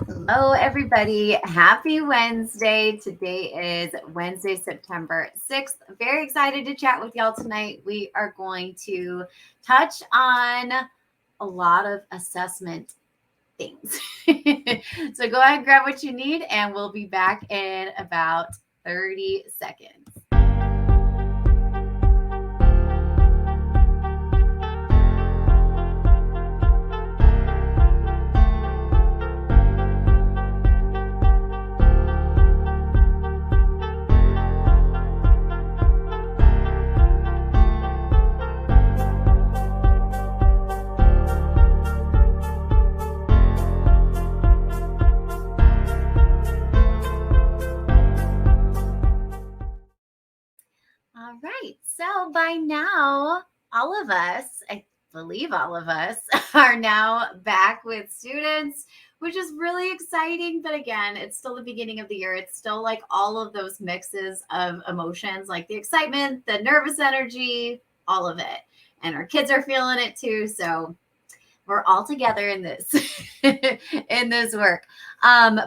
Hello, everybody. Happy Wednesday. Today is Wednesday, September 6th. Very excited to chat with y'all tonight. We are going to touch on a lot of assessment things. So go ahead and grab what you need, and we'll be back in about 30 seconds. All right. So by now, all of us, I believe all of us, are now back with students, which is really exciting. But again, it's still the beginning of the year. It's still like all of those mixes of emotions, like the excitement, the nervous energy, all of it. And our kids are feeling it too. So we're all together in this in this work.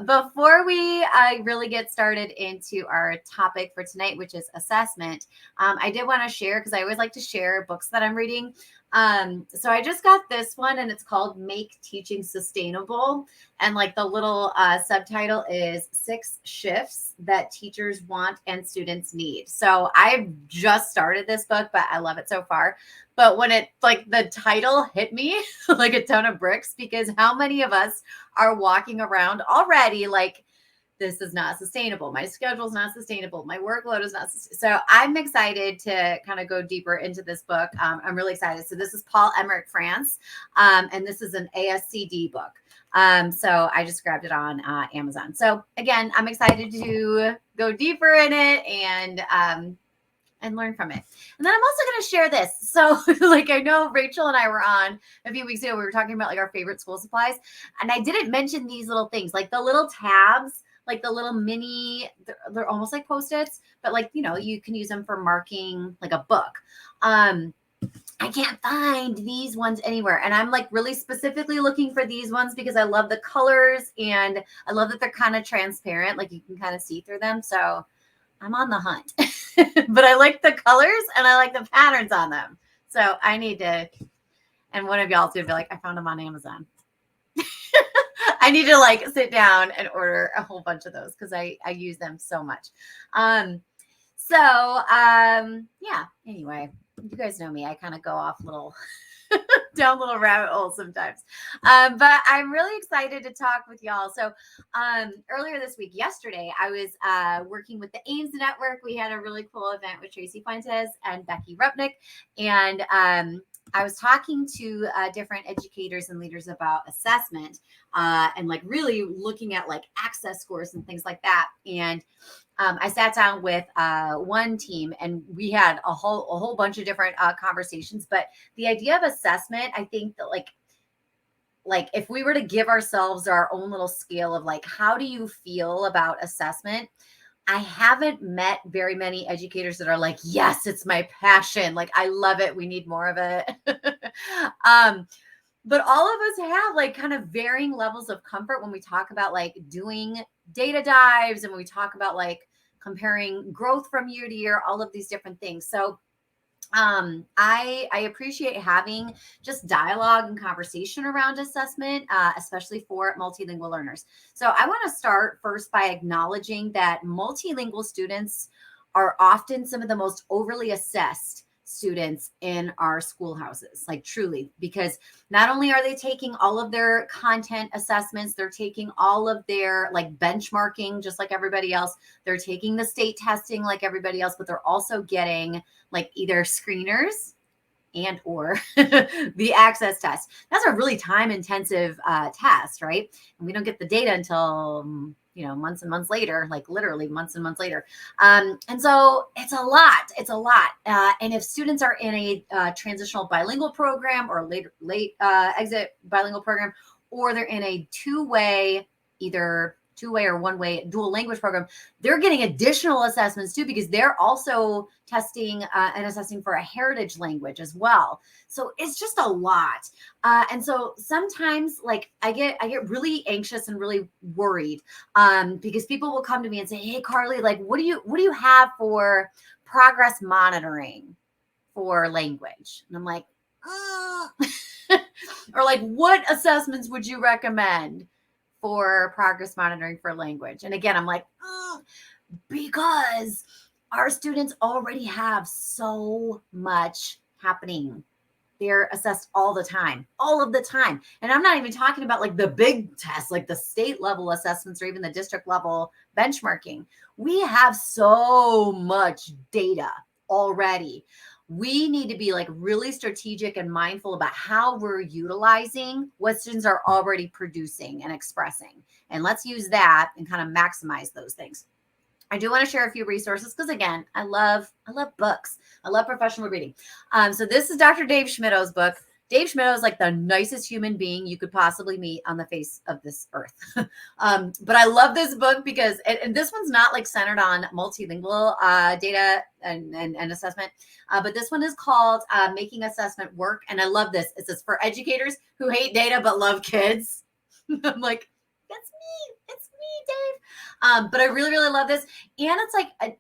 Before we really get started into our topic for tonight, which is assessment, I did want to share, because I always like to share books that I'm reading. So I just got this one, and it's called Make Teaching Sustainable, and like the little subtitle is 6 Shifts That Teachers Want and Students Need. So I've just started this book, but I love it so far. But when it, like, the title hit me like a ton of bricks, because how many of us are walking around already like, this is not sustainable. My schedule is not sustainable. My workload is not. So I'm excited to kind of go deeper into this book. I'm really excited. So this is Paul Emerick France, and this is an ASCD book. So I just grabbed it on Amazon. So again, I'm excited to go deeper in it and learn from it. And then I'm also going to share this. So like, I know Rachel and I were on a few weeks ago, we were talking about like our favorite school supplies. And I didn't mention these little things, like the little tabs, like the little mini, they're almost like Post-its, but like, you can use them for marking like a book. I can't find these ones anywhere. And I'm like really specifically looking for these ones because I love the colors, and I love that they're kind of transparent. Like you can kind of see through them. So I'm on the hunt. But I like the colors and I like the patterns on them. So I need to, and one of y'all's gonna be like, I found them on Amazon. I need to like sit down and order a whole bunch of those because I use them so much. Yeah, anyway, you guys know me. I kind of go off little down little rabbit holes sometimes. But I'm really excited to talk with y'all. So earlier this week, yesterday, I was working with the Ames Network. We had a really cool event with Tracy Fuentes and Becky Rupnick. And I was talking to different educators and leaders about assessment and like really looking at like access scores and things like that. And I sat down with one team, and we had a whole bunch of different conversations. But the idea of assessment, I think that like if we were to give ourselves our own little scale of like, how do you feel about assessment? I haven't met very many educators that are like, yes, it's my passion. Like, I love it. We need more of it. But all of us have like kind of varying levels of comfort when we talk about like doing data dives, and when we talk about like comparing growth from year to year, all of these different things. So I appreciate having just dialogue and conversation around assessment, especially for multilingual learners. So I want to start first by acknowledging that multilingual students are often some of the most overly assessed students in our schoolhouses, like truly, because not only are they taking all of their content assessments, they're taking all of their like benchmarking, just like everybody else. They're taking the state testing like everybody else, but they're also getting like either screeners and or the access test. That's a really time intensive test, right? And we don't get the data until months and months later, like literally months and months later. And so it's a lot. And if students are in a transitional bilingual program or late exit bilingual program, or they're in a two-way, either two-way or one-way dual language program, they're getting additional assessments too, because they're also testing and assessing for a heritage language as well. So it's just a lot. And so sometimes like I get really anxious and really worried because people will come to me and say, hey, Carly, like, what do you have for progress monitoring for language? And I'm like, or like, what assessments would you recommend for progress monitoring for language? And again, I'm like, because our students already have so much happening. They're assessed all the time, all of the time. And I'm not even talking about like the big tests, like the state level assessments or even the district level benchmarking. We have so much data already. We need to be like really strategic and mindful about how we're utilizing what students are already producing and expressing. And let's use that and kind of maximize those things. I do want to share a few resources because again, I love books. I love professional reading. So this is Dr. Dave Schmidt's book. Dave Schmidt is like the nicest human being you could possibly meet on the face of this earth. But I love this book because, and this one's not like centered on multilingual data and assessment, but this one is called Making Assessment Work. And I love this. It says for educators who hate data but love kids. I'm like, that's me. It's me, Dave. But I really, really love this. And it's like,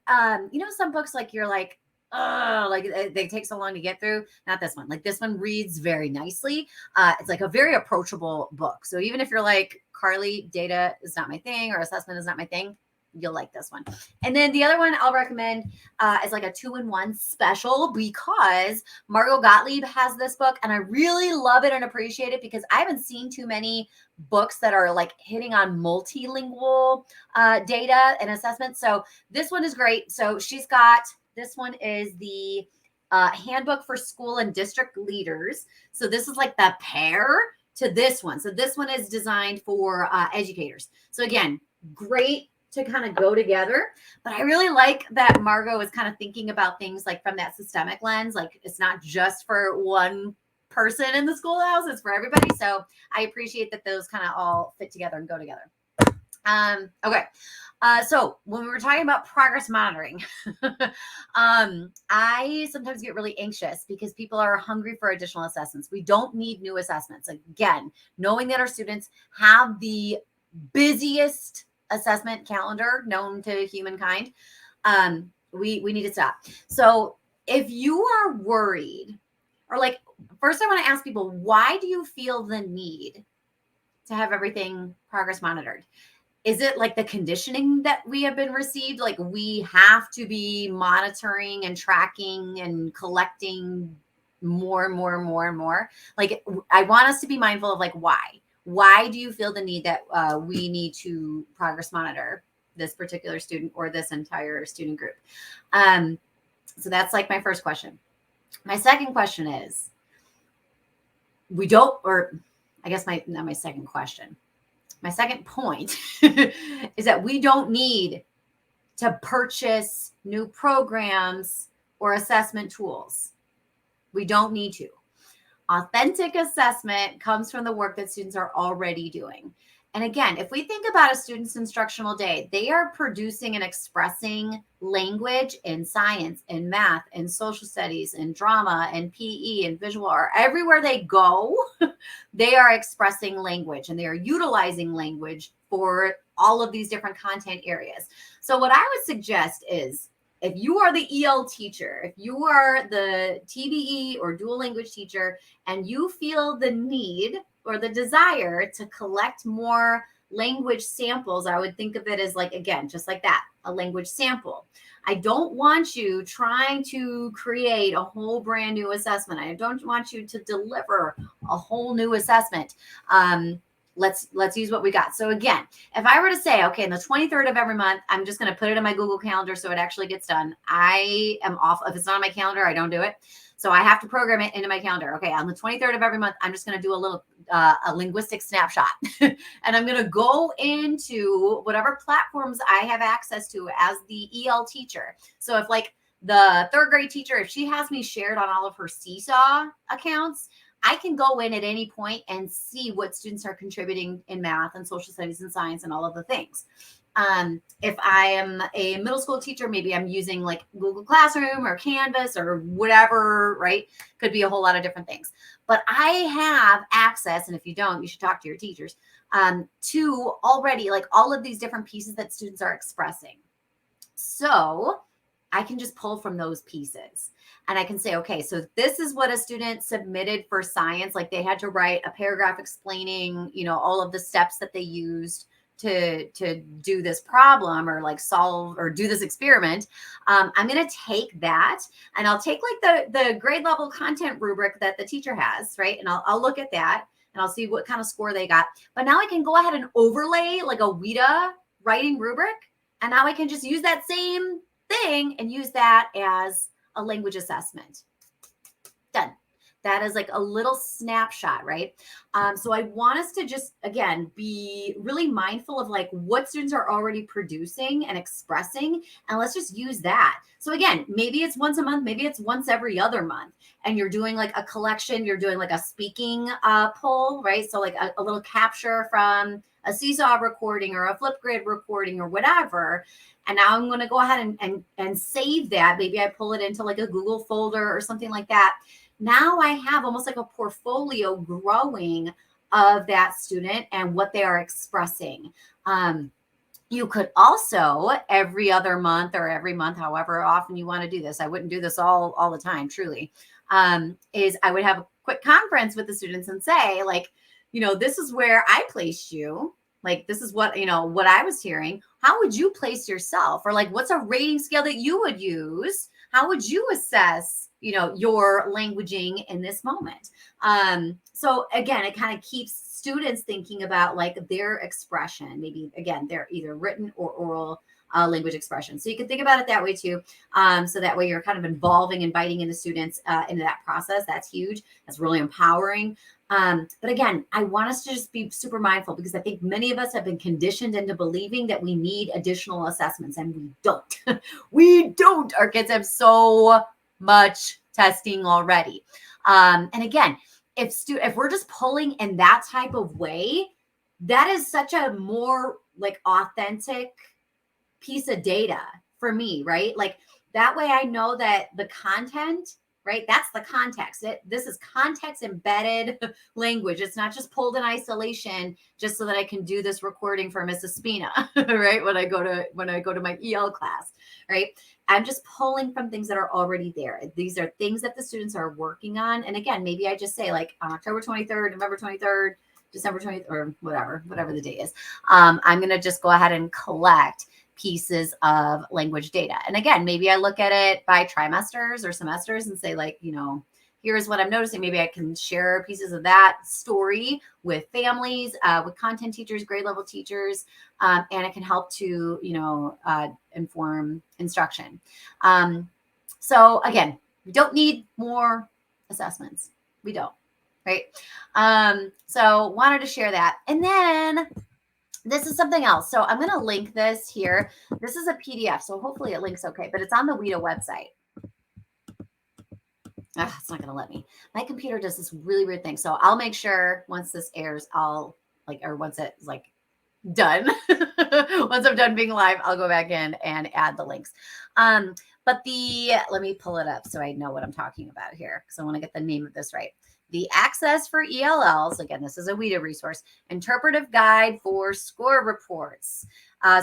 some books like you're like, oh, like they take so long to get through. Not this one. Like this one reads very nicely. It's like a very approachable book. So even if you're like, Carly, data is not my thing or assessment is not my thing, you'll like this one. And then the other one I'll recommend is like a 2-in-1 special because Margot Gottlieb has this book and I really love it and appreciate it because I haven't seen too many books that are like hitting on multilingual data and assessment. So this one is great. So she's got, this one is the Handbook for School and District Leaders. So this is like the pair to this one. So this one is designed for educators. So again, great to kind of go together. But I really like that Margot is kind of thinking about things like from that systemic lens. Like it's not just for one person in the schoolhouse, it's for everybody. So I appreciate that those kind of all fit together and go together. Okay. So when we were talking about progress monitoring, I sometimes get really anxious because people are hungry for additional assessments. We don't need new assessments. Again, knowing that our students have the busiest assessment calendar known to humankind, we need to stop. So if you are worried, or like, first I want to ask people, why do you feel the need to have everything progress monitored? Is it like the conditioning that we have been received? Like we have to be monitoring and tracking and collecting more and more and more and more. Like I want us to be mindful of like, why do you feel the need that we need to progress monitor this particular student or this entire student group? So that's like my first question. My second question is, my second question. My second point is that we don't need to purchase new programs or assessment tools. We don't need to. Authentic assessment comes from the work that students are already doing. And again, if we think about a student's instructional day, they are producing and expressing language in science, in math, in social studies, in drama, and PE, and visual art. Everywhere they go, they are expressing language and they are utilizing language for all of these different content areas. So what I would suggest is, if you are the EL teacher, if you are the TBE or dual language teacher, and you feel the need or the desire to collect more language samples, I would think of it as like, again, just like that, a language sample. I don't want you trying to create a whole brand new assessment. I don't want you to deliver a whole new assessment. Let's use what we got. So again, if I were to say, okay, on the 23rd of every month, I'm just going to put it in my Google Calendar so it actually gets done. I am off. If it's not on my calendar, I don't do it. So I have to program it into my calendar. Okay, on the 23rd of every month, I'm just going to do a little a linguistic snapshot. And I'm going to go into whatever platforms I have access to as the EL teacher. So if like the third grade teacher, if she has me shared on all of her Seesaw accounts, I can go in at any point and see what students are contributing in math and social studies and science and all of the things. If I am a middle school teacher, maybe I'm using like Google Classroom or Canvas or whatever, right? Could be a whole lot of different things. But I have access, and if you don't, you should talk to your teachers, to already like all of these different pieces that students are expressing. So I can just pull from those pieces and I can say, okay, so this is what a student submitted for science. Like they had to write a paragraph explaining, all of the steps that they used to do this problem or like solve or do this experiment. I'm going to take that and I'll take like the grade level content rubric that the teacher has, right? And I'll look at that and I'll see what kind of score they got. But now I can go ahead and overlay like a WIDA writing rubric. And now I can just use that same thing and use that as a language assessment. Done. That is like a little snapshot, right? So I want us to just, again, be really mindful of like what students are already producing and expressing, and let's just use that. So again, maybe it's once a month, maybe it's once every other month, and you're doing like a collection, you're doing like a speaking poll, right? So like a little capture from a Seesaw recording or a Flipgrid recording or whatever. And now I'm going to go ahead and save that. Maybe I pull it into like a Google folder or something like that. Now I have almost like a portfolio growing of that student and what they are expressing. You could also every other month or every month, however often you want to do this. I wouldn't do this all the time, truly. Is I would have a quick conference with the students and say like, this is where I placed you. Like, this is what, what I was hearing. How would you place yourself? Or like, what's a rating scale that you would use? How would you assess, your languaging in this moment? So again, it kind of keeps students thinking about like their expression. Maybe again, they're either written or oral language expression. So you can think about it that way too. So that way you're kind of involving, inviting into students into that process. That's huge. That's really empowering. But again, I want us to just be super mindful because I think many of us have been conditioned into believing that we need additional assessments, and we don't. We don't. Our kids have so much testing already. And again, if we're just pulling in that type of way, that is such a more like authentic piece of data for me, right? Like that way I know that the content, right? That's the context. This is context embedded language. It's not just pulled in isolation just so that I can do this recording for Mrs. Spina, right? When I go to my EL class, right? I'm just pulling from things that are already there. These are things that the students are working on. And again, maybe I just say like on October 23rd, November 23rd, December 20th, or whatever the date is. I'm going to just go ahead and collect pieces of language data. And again, maybe I look at it by trimesters or semesters and say like, here's what I'm noticing. Maybe I can share pieces of that story with families, with content teachers, grade level teachers, and it can help to, inform instruction. So again, we don't need more assessments. We don't, right? So wanted to share that. And then this is something else. So I'm going to link this here. This is a PDF, so hopefully it links okay, but it's on the WIDA website. It's not going to let me. My computer does this really weird thing. So I'll make sure once this airs, once it's like done, once I'm done being live, I'll go back in and add the links. But let me pull it up so I know what I'm talking about here because I want to get the name of this right. The Access for ELLs, again, this is a WIDA resource, Interpretive Guide for Score Reports.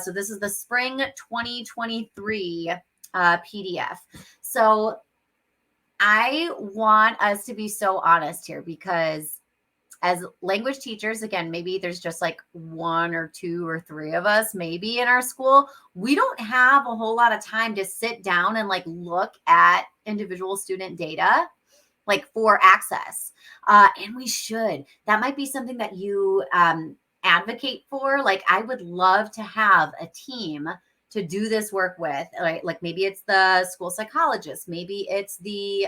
So this is the Spring 2023 PDF. So I want us to be so honest here because as language teachers, again, maybe there's just like one or two or three of us maybe in our school. We don't have a whole lot of time to sit down and like look at individual student data like for access. And we should. That might be something that you advocate for. Like I would love to have a team to do this work with, right? Like maybe it's the school psychologist, maybe it's the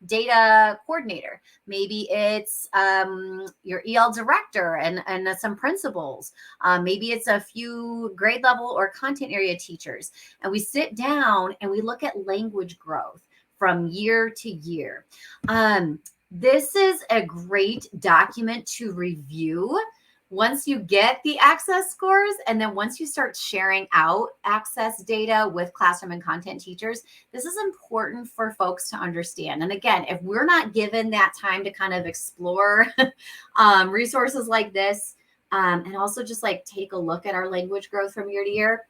data coordinator, maybe it's your EL director and some principals, maybe it's a few grade level or content area teachers. And we sit down and we look at language growth from year to year. this is a great document to review once you get the access scores. And then once you start sharing out access data with classroom and content teachers, this is important for folks to understand. And again, if we're not given that time to kind of explore resources like this, and also just like take a look at our language growth from year to year,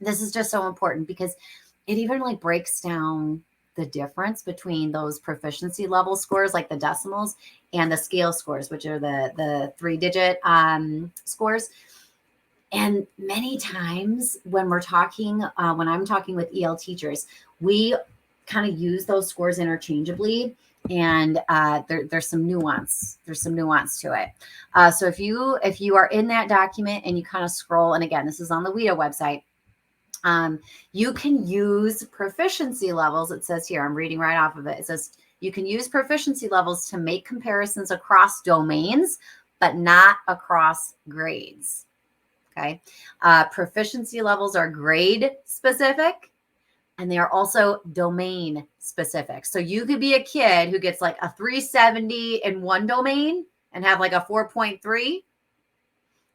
this is just so important because it even like breaks down the difference between those proficiency level scores, like the decimals, and the scale scores, which are the 3-digit scores. And many times when we're talking, when I'm talking with EL teachers, we kind of use those scores interchangeably. And there's some nuance. There's some nuance to it. So if you are in that document and you kind of scroll, and again, this is on the WIDA website, you can use proficiency levels. It says here, I'm reading right off of it. It says you can use proficiency levels to make comparisons across domains, but not across grades. Okay. Proficiency levels are grade specific, and they are also domain specific. So you could be a kid who gets like a 370 in one domain and have like a 4.3.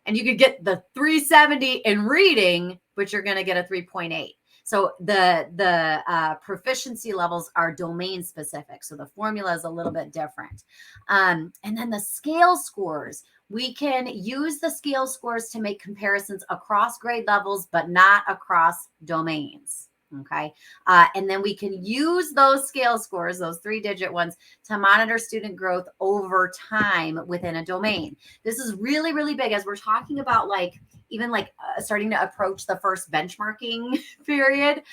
And you could get the 370 in reading, but you're going to get a 3.8. So the proficiency levels are domain specific. So the formula is a little bit different. And then the scale scores, we can use the scale scores to make comparisons across grade levels, but not across domains. Okay. And then we can use those scale scores, those 3-digit ones, to monitor student growth over time within a domain. This is really, really big as we're talking about like even like starting to approach the first benchmarking period.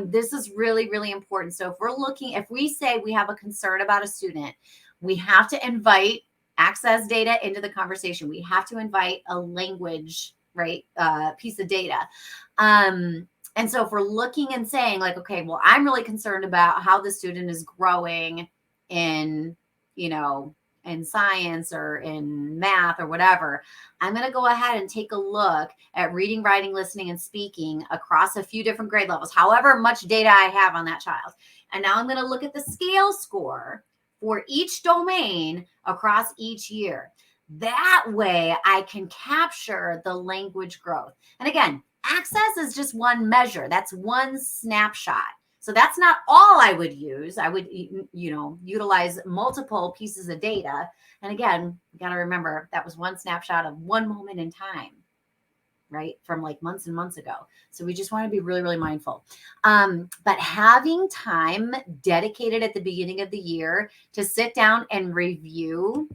This is really, really important. So if we say we have a concern about a student, we have to invite access data into the conversation. We have to invite a language, right, piece of data. And so if we're looking and saying like, okay, well, I'm really concerned about how the student is growing in, in science or in math or whatever, I'm going to go ahead and take a look at reading, writing, listening, and speaking across a few different grade levels, however much data I have on that child. And now I'm going to look at the scale score for each domain across each year. That way I can capture the language growth. And again, access is just one measure. That's one snapshot. So that's not all I would use. I would, utilize multiple pieces of data. And again, you got to remember that was one snapshot of one moment in time, right? From like months and months ago. So we just want to be really, really mindful. But having time dedicated at the beginning of the year to sit down and review,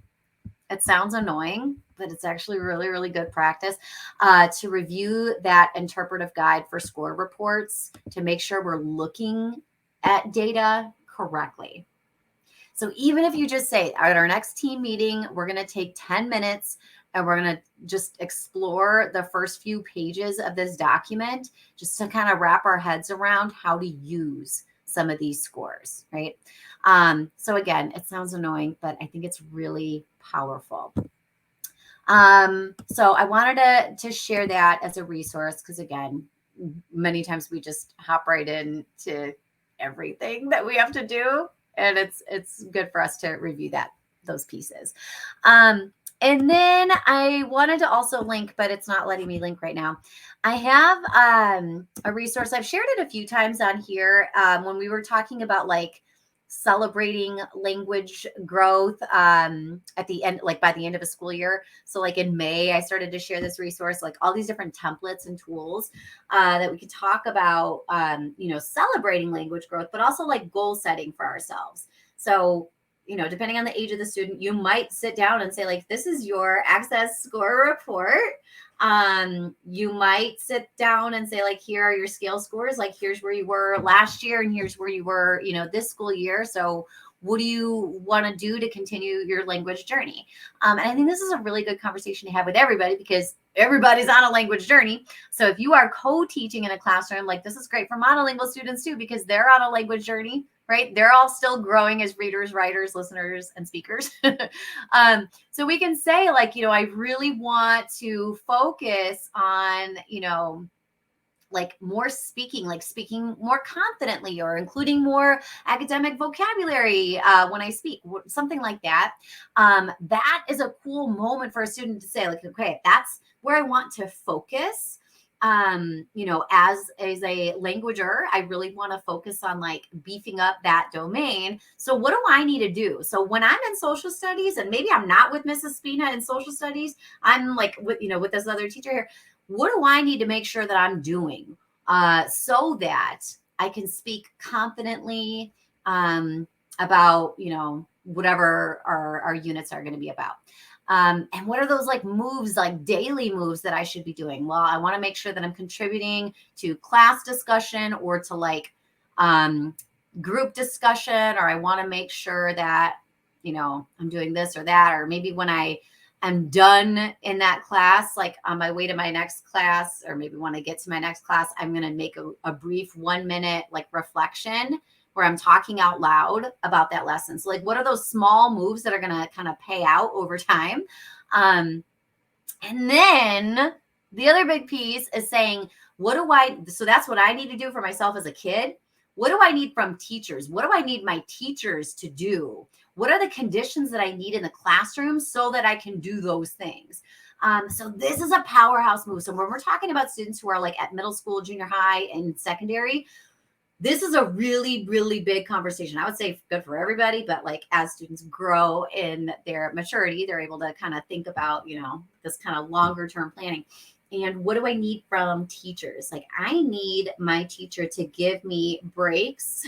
it sounds annoying, but it's actually really, really good practice to review that interpretive guide for score reports to make sure we're looking at data correctly. So even if you just say at our next team meeting, we're going to take 10 minutes and we're going to just explore the first few pages of this document just to kind of wrap our heads around how to use some of these scores, right? So again, it sounds annoying, but I think it's really powerful. So I wanted to share that as a resource because again, many times we just hop right into everything that we have to do, and it's good for us to review those pieces. And then I wanted to also link, but it's not letting me link right now. I have a resource. I've shared it a few times on here when we were talking about like celebrating language growth at the end, like by the end of a school year. So like in May, I started to share this resource, like all these different templates and tools that we could talk about, celebrating language growth, but also like goal setting for ourselves. So depending on the age of the student, you might sit down and say like, this is your access score report. You might sit down and say like, here are your scale scores. Like here's where you were last year and here's where you were, this school year. So what do you want to do to continue your language journey? And I think this is a really good conversation to have with everybody because everybody's on a language journey. So if you are co-teaching in a classroom, like this is great for monolingual students too, because they're on a language journey, right? They're all still growing as readers, writers, listeners, and speakers. So we can say like, I really want to focus on, like more speaking, like speaking more confidently or including more academic vocabulary when I speak, something like that. That is a cool moment for a student to say, like, okay, that's where I want to focus. As a languager, I really want to focus on like beefing up that domain. So what do I need to do? So when I'm in social studies, and maybe I'm not with Mrs. Spina in social studies, I'm like with this other teacher here. What do I need to make sure that I'm doing so that I can speak confidently about whatever our units are going to be about? And what are those like moves, like daily moves that I should be doing? Well, I want to make sure that I'm contributing to class discussion or to like group discussion, or I want to make sure that, I'm doing this or that, or maybe when I'm done in that class, like on my way to my next class, or maybe when I get to my next class, I'm going to make a brief 1 minute like reflection where I'm talking out loud about that lesson. So like, what are those small moves that are going to kind of pay out over time? And then the other big piece is saying, so that's what I need to do for myself as a kid. What do I need from teachers? What do I need my teachers to do? What are the conditions that I need in the classroom so that I can do those things? So this is a powerhouse move. So when we're talking about students who are like at middle school, junior high, and secondary, this is a really, really big conversation. I would say good for everybody, but like as students grow in their maturity, they're able to kind of think about, this kind of longer term planning. And what do I need from teachers? Like I need my teacher to give me breaks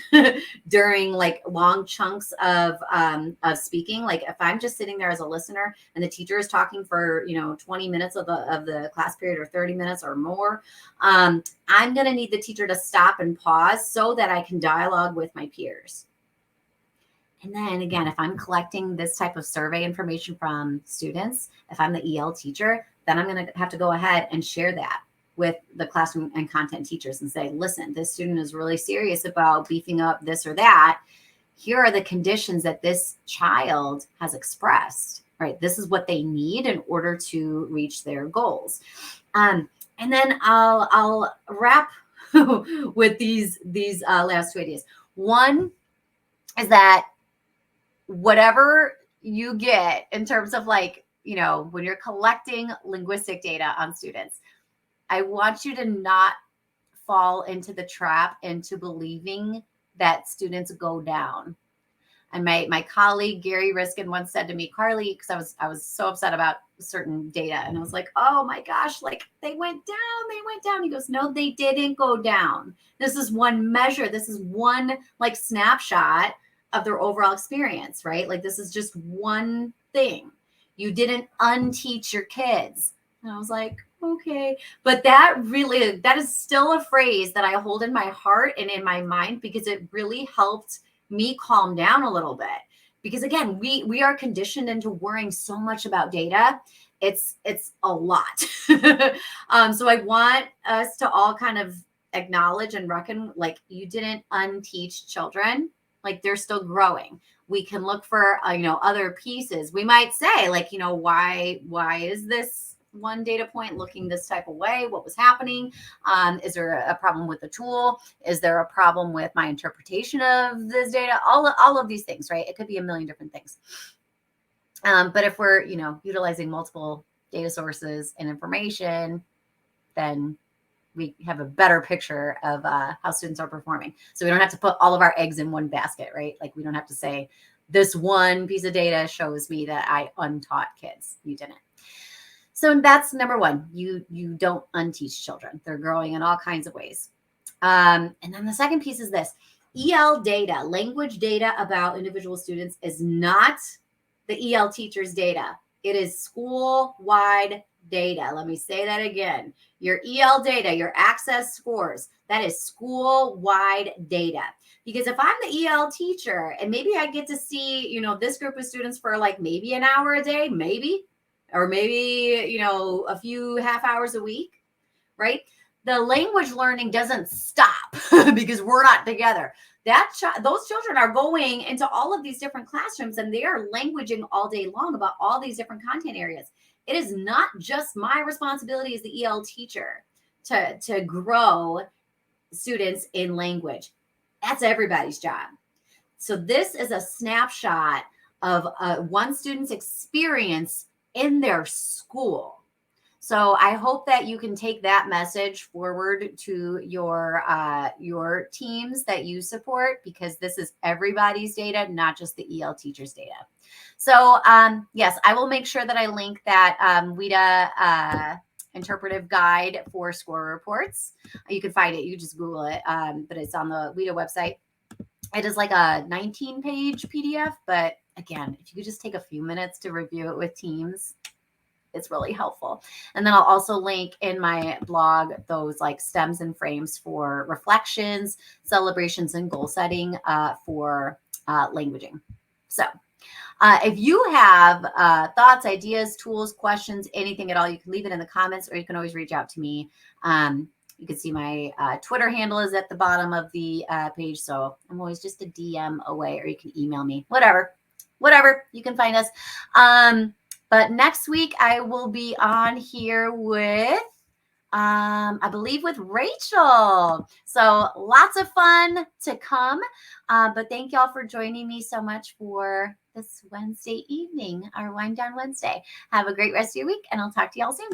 during like long chunks of speaking. Like if I'm just sitting there as a listener and the teacher is talking for 20 minutes of the class period or 30 minutes or more, I'm going to need the teacher to stop and pause so that I can dialogue with my peers. And then again, if I'm collecting this type of survey information from students, if I'm the EL teacher, then I'm going to have to go ahead and share that with the classroom and content teachers and say, listen, this student is really serious about beefing up this or that. Here are the conditions that this child has expressed, right? This is what they need in order to reach their goals. And then I'll wrap with these last two ideas. One is that whatever you get in terms of like, when you're collecting linguistic data on students, I want you to not fall into the trap into believing that students go down. And my colleague Gary Riskin once said to me, Carly, because I was so upset about certain data, and I was like, oh my gosh, like they went down. He goes, no, they didn't go down. This is one measure. This is one like snapshot of their overall experience, right? Like this is just one thing. You didn't unteach your kids. And I was like, okay. But that is still a phrase that I hold in my heart and in my mind because it really helped me calm down a little bit. Because again, we are conditioned into worrying so much about data. It's a lot. So I want us to all kind of acknowledge and reckon, like, you didn't unteach children. Like they're still growing. We can look for, other pieces. We might say like, why is this one data point looking this type of way? What was happening? Is there a problem with the tool? Is there a problem with my interpretation of this data? All of these things, right? It could be a million different things. But if we're, utilizing multiple data sources and information, then we have a better picture of how students are performing. So we don't have to put all of our eggs in one basket, right? Like we don't have to say this one piece of data shows me that I untaught kids. You didn't. So that's number one. You don't unteach children. They're growing in all kinds of ways. And then the second piece is this. EL data, language data about individual students is not the EL teacher's data. It is school-wide data. Let me say that again. Your EL data, your access scores, that is school-wide data. Because if I'm the EL teacher and maybe I get to see, this group of students for like maybe an hour a day, or maybe, a few half hours a week, right? The language learning doesn't stop because we're not together. Those children are going into all of these different classrooms and they are languaging all day long about all these different content areas. It is not just my responsibility as the EL teacher to grow students in language. That's everybody's job. So this is a snapshot of one student's experience in their school. So I hope that you can take that message forward to your teams that you support, because this is everybody's data, not just the EL teachers' data. So yes, I will make sure that I link that WIDA interpretive guide for score reports. You can find it. You just Google it, but it's on the WIDA website. It is like a 19-page PDF, but again, if you could just take a few minutes to review it with teams, it's really helpful. And then I'll also link in my blog those like stems and frames for reflections, celebrations, and goal setting for languaging. So if you have thoughts, ideas, tools, questions, anything at all, you can leave it in the comments, or you can always reach out to me. You can see my Twitter handle is at the bottom of the page. So I'm always just a DM away, or you can email me, whatever, you can find us. But next week I will be on here with, I believe with Rachel. So lots of fun to come. But thank y'all for joining me so much for this Wednesday evening, our Wind Down Wednesday. Have a great rest of your week, and I'll talk to y'all soon.